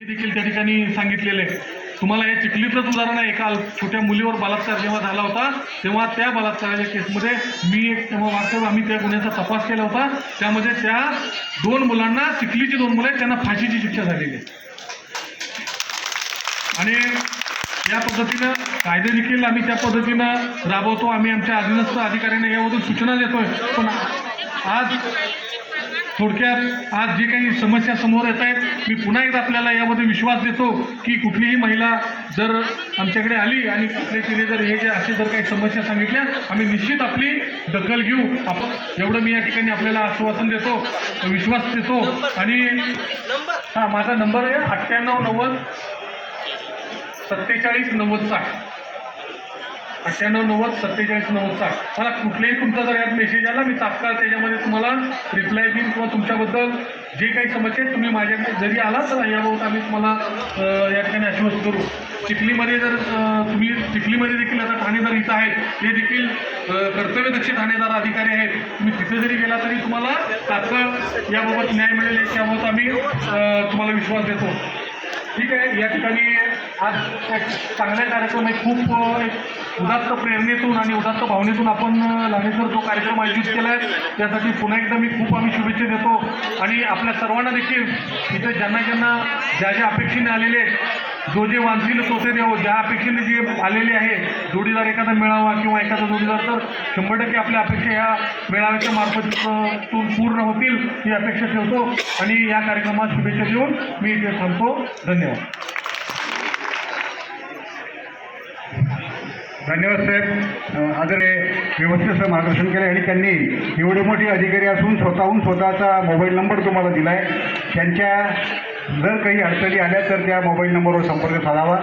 देखील त्या ठिकाणी सांगितलेले. तुम्हाला हे चिखलीतलंच उदाहरण आहे. एका छोट्या मुलीवर बलात्कार जेव्हा झाला होता तेव्हा त्या बलात्काराच्या केसमध्ये तेव्हा वास्तव आम्ही त्या गुन्ह्याचा तपास केला होता. त्यामध्ये त्या 2 मुलांना, चिखलीची 2 मुलं आहेत, त्यांना फाशीची शिक्षा झालेली आहे. आणि या पद्धतीनं कायदे देखील आम्ही त्या पद्धतीनं राबवतो. आम्ही आमच्या अधीनस्थ अधिकाऱ्यांना याबद्दल सूचना देतोय. पण आज थोडक्यात आज जे काही समस्या समोर येत आहेत, मी पुन्हा एकदा आपल्याला यामध्ये विश्वास देतो की कुठलीही महिला जर आमच्याकडे आली आणि तिने जर हे जे असे जर काही समस्या सांगितल्या, आम्ही निश्चित आपली दखल घेऊ. आपण एवढं मी या ठिकाणी आपल्याला आश्वासन देतो, विश्वास देतो. आणि माझा नंबर आहे 9890 47 90 60. 9890 47 90 60. मला कुठलेही तुमचा जर यात मेसेज आला, मी तात्काळ त्याच्यामध्ये तुम्हाला रिप्लाय देईन किंवा तुमच्याबद्दल जे काही समस्या आहेत तुम्ही माझ्याकडे जरी आला तर याबाबत आम्ही तुम्हाला या ठिकाणी आश्वासन करू. चिखलीमध्ये जर तुम्ही चिखलीमध्ये देखील आता ठाणेदार इथं आहेत, ते देखील कर्तव्यदक्ष ठाणेदार अधिकारी आहेत. तुम्ही तिथे जरी गेला तरी तुम्हाला तात्काळ याबाबत न्याय मिळेल याबाबत आम्ही तुम्हाला विश्वास देतो. ठीक आहे. या ठिकाणी आज एक चांगला कार्यक्रम आहे. खूप एक उदात्त प्रेरणेतून आणि उदात्त भावनेतून आपण लानेसर जो कार्यक्रम आयोजित केला आहे त्यासाठी पुन्हा एकदा आम्ही शुभेच्छा देतो. आणि आपल्या सर्वांना देखील इथे ज्यांना ज्या अपेक्षेने आलेले, जे वांछिल होते ते ज्या अपेक्षेने जे आलेले आहे, जोडीदार एखादा मिळावा किंवा एखादा जोडीदार, तर 100% आपल्या अपेक्षा ह्या मेळाव्याच्या मार्फतून पूर्ण होतील ही अपेक्षा ठेवतो. आणि या कार्यक्रमात शुभेच्छा देऊन मी इथे थांबतो. धन्यवाद. धन्यवाद साहेब. आदरणीय व्यवस्थेचं मार्गदर्शन केलं आणि त्यांनी एवढे मोठे अधिकारी असून स्वतःचा मोबाईल नंबर तुम्हाला दिला आहे. त्यांच्या जर काही अडचणी आल्या तर त्या मोबाईल नंबरवर संपर्क साधावा.